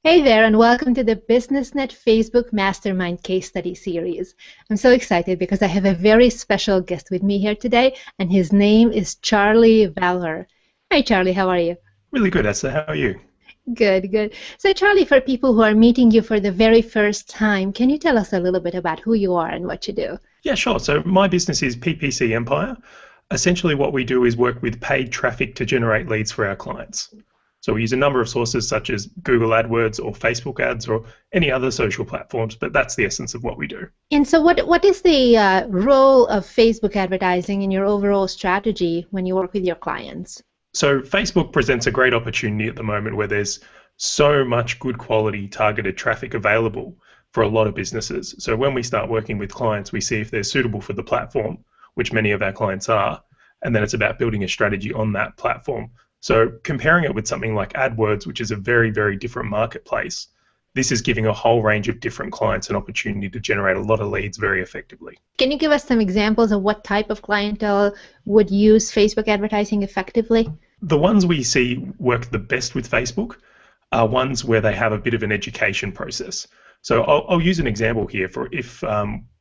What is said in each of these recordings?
Hey there, and welcome to the BusinessNet Facebook Mastermind Case Study Series. I'm so excited because I have a very special guest with me here today, and his name is Charley Valher. Hi, Charley, how are you? Really good, Esther. How are you? Good, good. So, Charley, for people who are meeting you for the very first time, can you tell us a little bit about who you are and what you do? Yeah, sure. So my business is PPC Empire. Essentially, what we do is work with paid traffic to generate leads for our clients. So we use a number of sources such as Google AdWords or Facebook ads or any other social platforms, but that's the essence of what we do. And so what is the role of Facebook advertising in your overall strategy when you work with your clients? So Facebook presents a great opportunity at the moment where there's so much good quality targeted traffic available for a lot of businesses. So when we start working with clients, we see if they're suitable for the platform, which many of our clients are, and then it's about building a strategy on that platform. So comparing it with something like AdWords, which is a very, very different marketplace, this is giving a whole range of different clients an opportunity to generate a lot of leads very effectively. Can you give us some examples of what type of clientele would use Facebook advertising effectively? The ones we see work the best with Facebook are ones where they have a bit of an education process. So I'll use an example here for if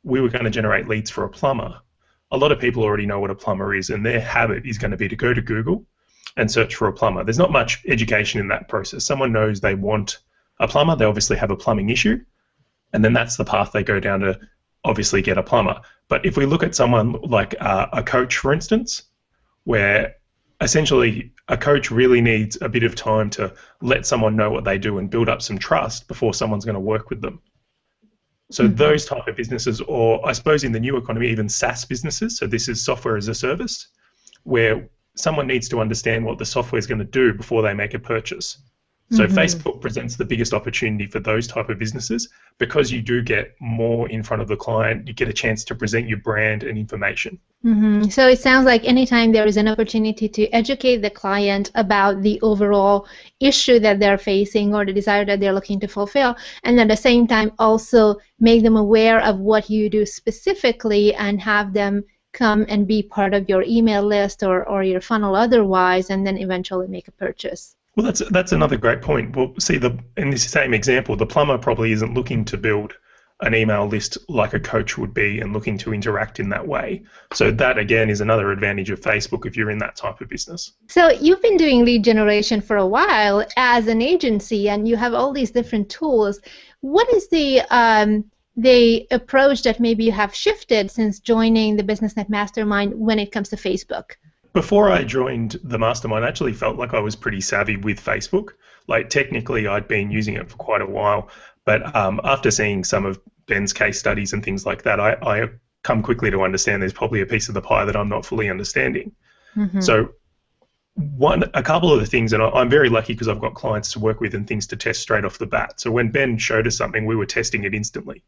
we were going to generate leads for a plumber. A lot of people already know what a plumber is, and their habit is going to be to go to Google and search for a plumber. There's not much education in that process. Someone knows they want a plumber, they obviously have a plumbing issue, and then that's the path they go down to obviously get a plumber. But if we look at someone like a coach, for instance, where essentially a coach really needs a bit of time to let someone know what they do and build up some trust before someone's going to work with them. So those type of businesses, or I suppose in the new economy, even SaaS businesses, so this is software as a service, where someone needs to understand what the software is going to do before they make a purchase. So Facebook presents the biggest opportunity for those type of businesses because you do get more in front of the client. You get a chance to present your brand and information. So it sounds like anytime there is an opportunity to educate the client about the overall issue that they're facing or the desire that they're looking to fulfill, and at the same time also make them aware of what you do specifically and have them come and be part of your email list or your funnel otherwise, and then eventually make a purchase. Well, that's another great point. Well, see, in this same example, the plumber probably isn't looking to build an email list like a coach would be and looking to interact in that way. So that, again, is another advantage of Facebook if you're in that type of business. So you've been doing lead generation for a while as an agency, and you have all these different tools. What is the approach that maybe you have shifted since joining the BusinessNet Mastermind when it comes to Facebook? Before I joined the Mastermind, I actually felt like I was pretty savvy with Facebook. Like technically I'd been using it for quite a while, but after seeing some of Ben's case studies and things like that, I come quickly to understand there's probably a piece of the pie that I'm not fully understanding. So a couple of the things, and I'm very lucky because I've got clients to work with and things to test straight off the bat. So when Ben showed us something, we were testing it instantly.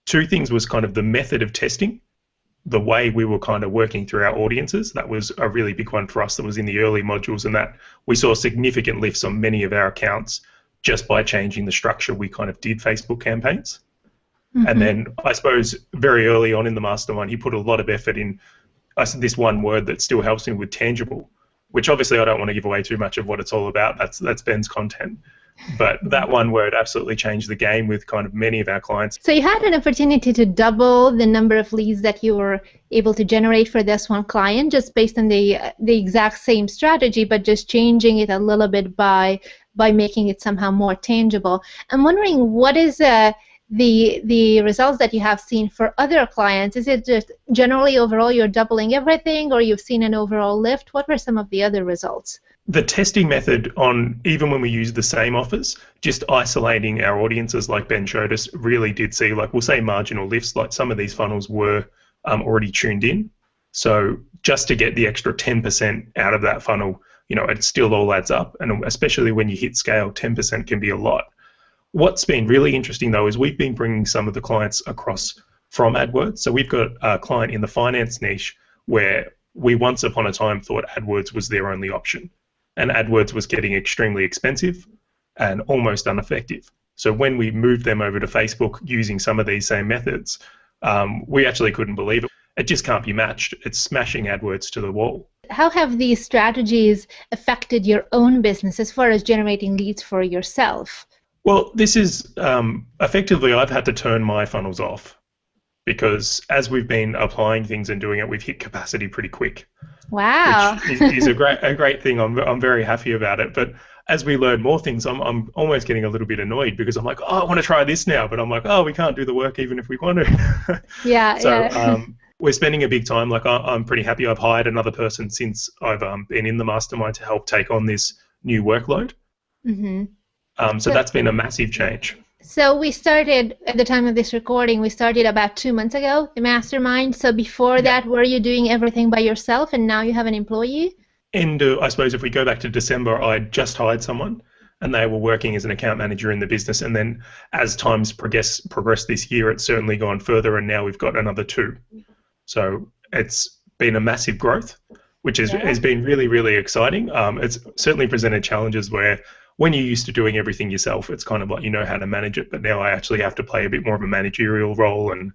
Two things was kind of the method of testing, the way we were kind of working through our audiences. That was a really big one for us that was in the early modules, and that we saw significant lifts on many of our accounts just by changing the structure we kind of did Facebook campaigns. And then I suppose very early on in the Mastermind, he put a lot of effort in this one word that still helps me with tangible, which obviously I don't want to give away too much of what it's all about. That's Ben's content. But that one word absolutely changed the game with kind of many of our clients. So you had an opportunity to double the number of leads that you were able to generate for this one client just based on the exact same strategy, but just changing it a little bit by making it somehow more tangible. I'm wondering what is the results that you have seen for other clients. Is it just generally overall you're doubling everything, or you've seen an overall lift? What were some of the other results? The testing method on, even when we use the same offers, just isolating our audiences like Ben showed us, really did see, like we'll say marginal lifts, like some of these funnels were already tuned in. So just to get the extra 10% out of that funnel, you know, it still all adds up. And especially when you hit scale, 10% can be a lot. What's been really interesting though is we've been bringing some of the clients across from AdWords. So we've got a client in the finance niche where we once upon a time thought AdWords was their only option. And AdWords was getting extremely expensive and almost ineffective. So when we moved them over to Facebook using some of these same methods, we actually couldn't believe it. It just can't be matched. It's smashing AdWords to the wall. How have these strategies affected your own business as far as generating leads for yourself? Well, this is effectively I've had to turn my funnels off because as we've been applying things and doing it, we've hit capacity pretty quick. Wow. Which is a great thing. I'm very happy about it. But as we learn more things, I'm almost getting a little bit annoyed because I'm like, oh, I want to try this now, but I'm like, oh, we can't do the work even if we want to. Yeah. So Yeah. we're spending a big time. Like I'm pretty happy. I've hired another person since I've been in the mastermind to help take on this new workload. Mm-hmm. So that's been a massive change. So we started, at the time of this recording, we started about 2 months ago, the mastermind. So before that, were you doing everything by yourself and now you have an employee? And I suppose if we go back to December, I just hired someone and they were working as an account manager in the business. And then as times progressed this year, it's certainly gone further and now we've got another 2. So it's been a massive growth, which has been really, really exciting. It's certainly presented challenges where when you're used to doing everything yourself, it's kind of like you know how to manage it, but now I actually have to play a bit more of a managerial role and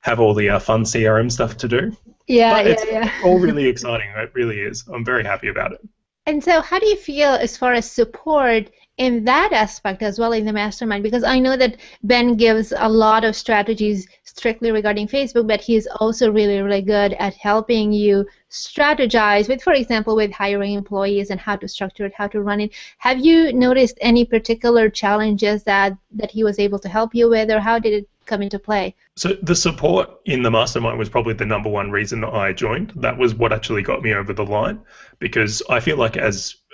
have all the fun CRM stuff to do. Yeah, but it's yeah. all really exciting. It really is. I'm very happy about it. And so how do you feel as far as support in that aspect as well in the mastermind? Because I know that Ben gives a lot of strategies strictly regarding Facebook, but he's also really, really good at helping you strategize with, for example, with hiring employees and how to structure it, how to run it. Have you noticed any particular challenges that he was able to help you with, or how did it come into play? So the support in the mastermind was probably the number one reason that I joined. That was what actually got me over the line, because I feel like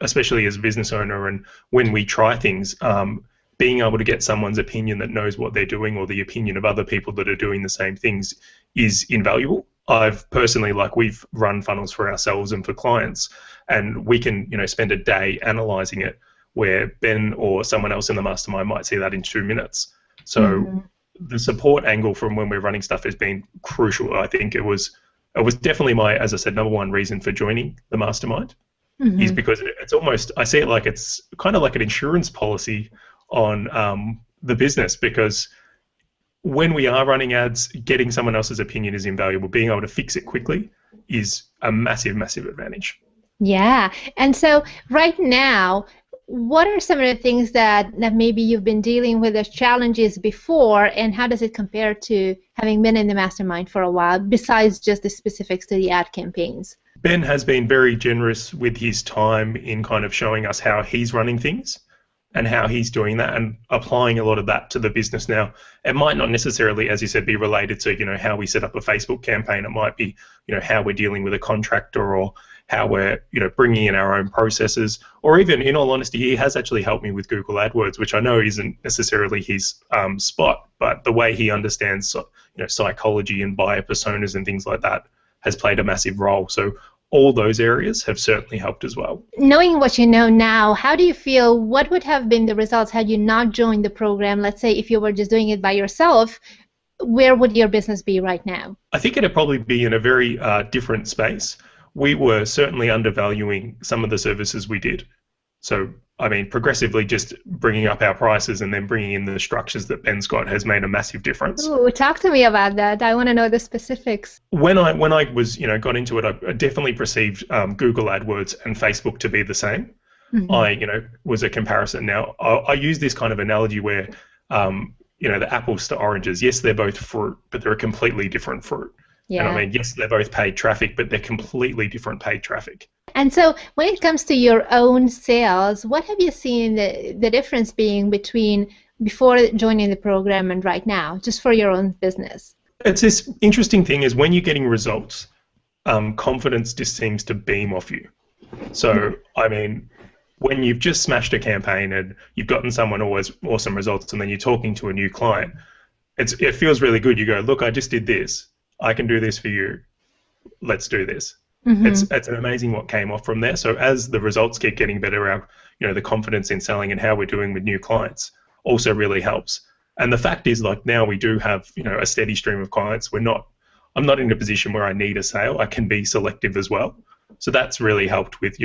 especially as a business owner and when we try things, being able to get someone's opinion that knows what they're doing or the opinion of other people that are doing the same things is invaluable. I've personally, we've run funnels for ourselves and for clients, and we can, spend a day analyzing it where Ben or someone else in the mastermind might see that in 2 minutes. So the support angle from when we're running stuff has been crucial. I think it was definitely my, as I said, number one reason for joining the mastermind is because it's almost, I see it like it's kind of like an insurance policy on the business, because when we are running ads, getting someone else's opinion is invaluable. Being able to fix it quickly is a massive, massive advantage. Yeah. And so right now, what are some of the things that maybe you've been dealing with as challenges before, and how does it compare to having been in the mastermind for a while, besides just the specifics to the ad campaigns? Ben has been very generous with his time in kind of showing us how he's running things and how he's doing that and applying a lot of that to the business now. It might not necessarily, as you said, be related to, how we set up a Facebook campaign. It might be, how we're dealing with a contractor or how we're, bringing in our own processes, or even, in all honesty, he has actually helped me with Google AdWords, which I know isn't necessarily his spot, but the way he understands, psychology and buyer personas and things like that has played a massive role. So all those areas have certainly helped as well. Knowing what you know now, how do you feel, what would have been the results had you not joined the program? Let's say if you were just doing it by yourself, where would your business be right now? I think it'd probably be in a very different space. We were certainly undervaluing some of the services we did. So, progressively just bringing up our prices and then bringing in the structures that Ben's got has made a massive difference. Ooh, talk to me about that. I want to know the specifics. When I was, got into it, I definitely perceived Google AdWords and Facebook to be the same. I, was a comparison. Now, I use this kind of analogy where, the apples to oranges. Yes, they're both fruit, but they're a completely different fruit. Yeah. And yes, they're both paid traffic, but they're completely different paid traffic. And so when it comes to your own sales, what have you seen the difference being between before joining the program and right now, just for your own business? It's this interesting thing is when you're getting results, confidence just seems to beam off you. So, when you've just smashed a campaign and you've gotten someone always awesome results and then you're talking to a new client, it feels really good. You go, look, I just did this. I can do this for you. Let's do this. It's an amazing what came off from there. So as the results keep getting better, our the confidence in selling and how we're doing with new clients also really helps. And the fact is, now we do have a steady stream of clients. I'm not in a position where I need a sale. I can be selective as well. So that's really helped with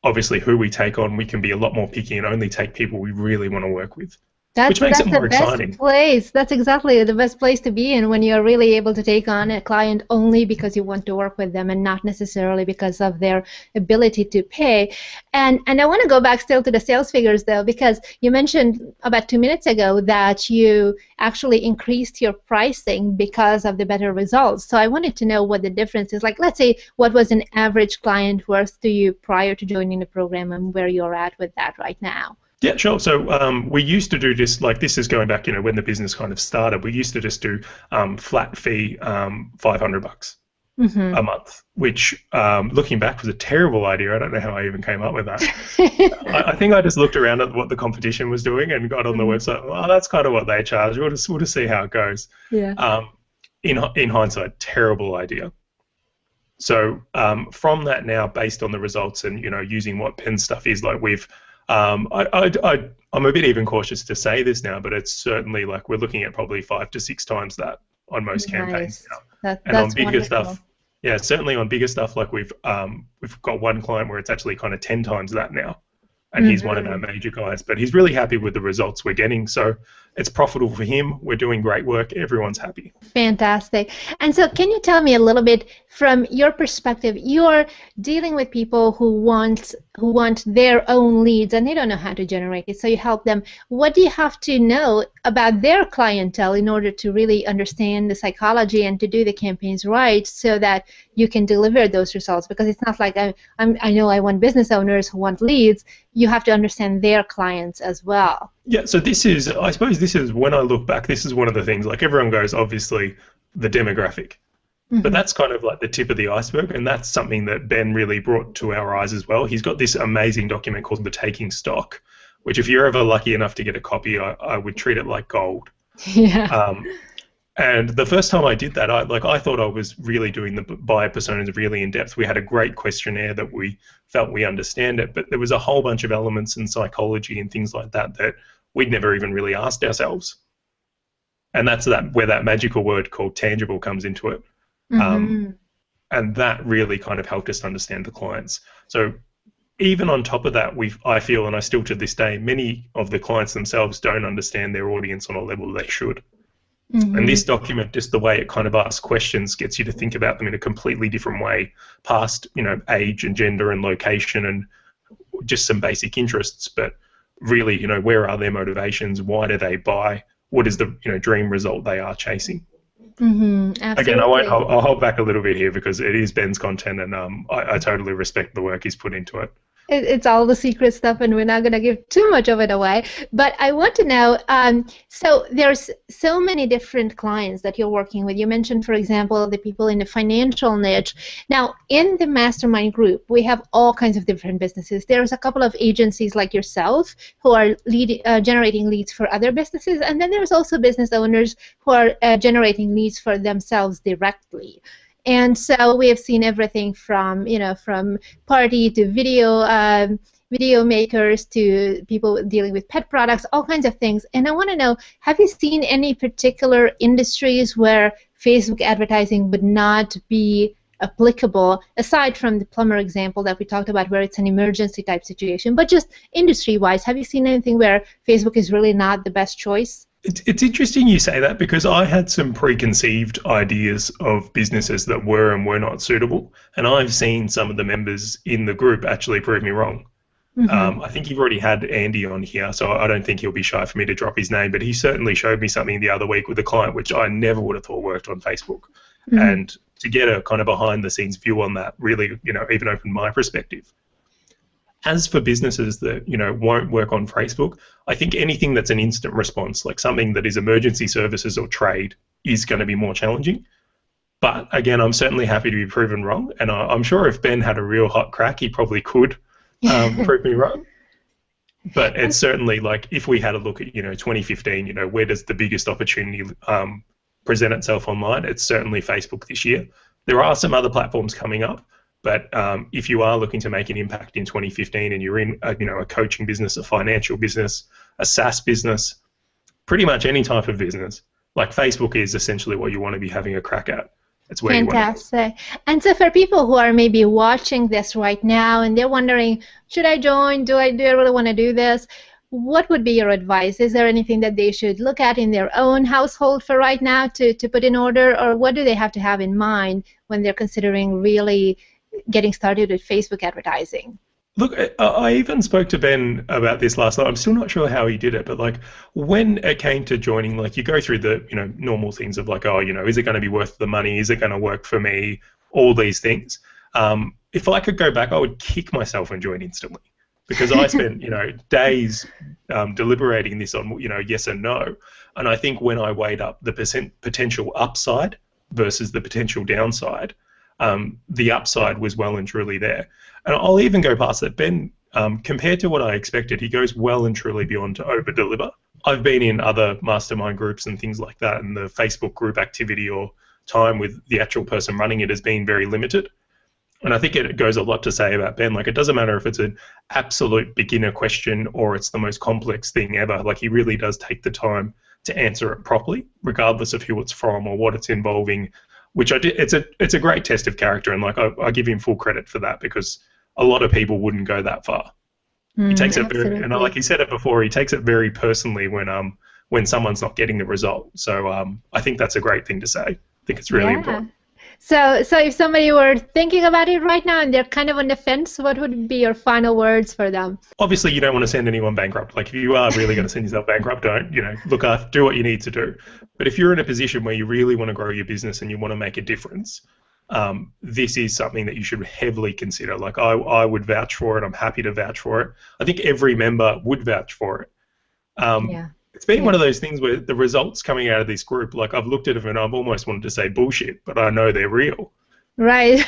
obviously who we take on. We can be a lot more picky and only take people we really want to work with. which makes it That's the more best exciting. place. That's exactly the best place to be in when you're really able to take on a client only because you want to work with them and not necessarily because of their ability to pay. And I want to go back still to the sales figures though, because you mentioned about 2 minutes ago that you actually increased your pricing because of the better results. So I wanted to know what the difference is. Like, let's say, what was an average client worth to you prior to joining the program and where you're at with that right now? Yeah, sure. So we used to do this, like this is going back, when the business kind of started. We used to just do flat fee, $500 a month, which looking back was a terrible idea. I don't know how I even came up with that. I think I just looked around at what the competition was doing and got on the website. Well, that's kind of what they charge. We'll just see how it goes. Yeah. In hindsight, terrible idea. So from that now, based on the results and using what Ben's stuff is, like I'm a bit even cautious to say this now, but it's certainly like we're looking at probably 5 to 6 times that on most campaigns now. And on bigger stuff, yeah, certainly on bigger stuff, like we've got one client where it's actually kind of 10 times that now, and he's one of our major guys, but he's really happy with the results we're getting. So it's profitable for him. We're doing great work. Everyone's happy. Fantastic. And so can you tell me a little bit from your perspective? You're dealing with people who want their own leads and they don't know how to generate it, so you help them. What do you have to know about their clientele in order to really understand the psychology and to do the campaigns right so that you can deliver those results? Because it's not like I know I want business owners who want leads. You have to understand their clients as well. Yeah, so I suppose this is, when I look back, this is one of the things, like everyone goes, obviously, the demographic. But that's kind of like the tip of the iceberg, and that's something that Ben really brought to our eyes as well. He's got this amazing document called The Taking Stock, which if you're ever lucky enough to get a copy, I would treat it like gold. Yeah. And the first time I did that, I thought I was really doing the buyer personas really in depth. We had a great questionnaire that we felt we understand it, but there was a whole bunch of elements in psychology and things like that that we'd never even really asked ourselves. And that's where that magical word called tangible comes into it. And that really kind of helped us understand the clients. So even on top of that, I feel, and I still to this day, many of the clients themselves don't understand their audience on a level they should. And this document, just the way it kind of asks questions, gets you to think about them in a completely different way, past age and gender and location and just some basic interests, but really, where are their motivations? Why do they buy? What is the dream result they are chasing? Again, I'll hold back a little bit here because it is Ben's content, and I totally respect the work he's put into it. It's all the secret stuff, and we're not going to give too much of it away. But I want to know, so there's so many different clients that you're working with. You mentioned, for example, the people in the financial niche. Now, in the mastermind group, we have all kinds of different businesses. There's a couple of agencies like yourself who are generating leads for other businesses, and then there's also business owners who are generating leads for themselves directly. And so we have seen everything from, from party to video makers to people dealing with pet products, all kinds of things. And I want to know, have you seen any particular industries where Facebook advertising would not be applicable, aside from the plumber example that we talked about where it's an emergency type situation, but just industry-wise, have you seen anything where Facebook is really not the best choice? It's interesting you say that because I had some preconceived ideas of businesses that were and were not suitable, and I've seen some of the members in the group actually prove me wrong. I think you've already had Andy on here, so I don't think he'll be shy for me to drop his name, but he certainly showed me something the other week with a client which I never would have thought worked on Facebook. And to get a kind of behind-the-scenes view on that really, even opened my perspective. As for businesses that, won't work on Facebook, I think anything that's an instant response, like something that is emergency services or trade, is going to be more challenging. But again, I'm certainly happy to be proven wrong. And I'm sure if Ben had a real hot crack, he probably could prove me wrong. But it's certainly like if we had a look at, 2015, where does the biggest opportunity present itself online? It's certainly Facebook this year. There are some other platforms coming up. But if you are looking to make an impact in 2015 and you're in a coaching business, a financial business, a SaaS business, pretty much any type of business, like Facebook is essentially what you want to be having a crack at. It's where Fantastic. You want to. And so for people who are maybe watching this right now and they're wondering, should I join? Do I really want to do this? what would be your advice? Is there anything that they should look at in their own household for right now to put in order, or what do they have to have in mind when they're considering really getting started with Facebook advertising? Look, I even spoke to Ben about this last night. I'm still not sure how he did it, but like when it came to joining, like you go through the, normal things of like, oh, is it going to be worth the money? Is it going to work for me? All these things. If I could go back, I would kick myself and join instantly because I spent, days deliberating this on, yes and no. And I think when I weighed up the potential upside versus the potential downside, the upside was well and truly there. And I'll even go past that. Ben, compared to what I expected, he goes well and truly beyond to over-deliver. I've been in other mastermind groups and things like that, and the Facebook group activity or time with the actual person running it has been very limited. And I think it goes a lot to say about Ben. Like, it doesn't matter if it's an absolute beginner question or it's the most complex thing ever. Like, he really does take the time to answer it properly, regardless of who it's from or what it's involving, which I did. It's a great test of character, and like I give him full credit for that because a lot of people wouldn't go that far. He takes it very, and like he said it before, he takes it very personally when someone's not getting the result. So I think that's a great thing to say. I think it's really important. So if somebody were thinking about it right now and they're kind of on the fence, what would be your final words for them? Obviously, you don't want to send anyone bankrupt. Like, if you are really going to send yourself bankrupt, don't, look after, do what you need to do. But if you're in a position where you really want to grow your business and you want to make a difference, this is something that you should heavily consider. Like, I would vouch for it. I'm happy to vouch for it. I think every member would vouch for it. It's been one of those things where the results coming out of this group, like I've looked at them and I've almost wanted to say bullshit, but I know they're real. Right.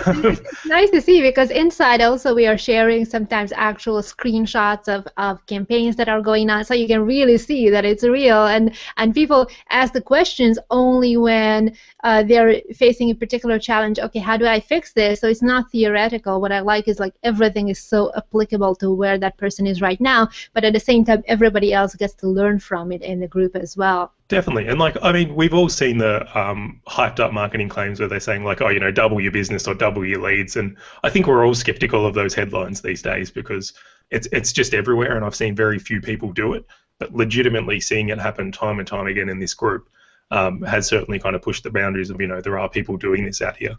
It's nice to see because inside also we are sharing sometimes actual screenshots of campaigns that are going on, so you can really see that it's real, and people ask the questions only when they're facing a particular challenge. Okay, how do I fix this? So it's not theoretical. What I like is like everything is so applicable to where that person is right now, but at the same time everybody else gets to learn from it in the group as well. Definitely. And like, I mean, we've all seen the hyped up marketing claims where they're saying like, oh, double your business or double your leads. And I think we're all skeptical of those headlines these days because it's just everywhere. And I've seen very few people do it, but legitimately seeing it happen time and time again in this group has certainly kind of pushed the boundaries of, there are people doing this out here.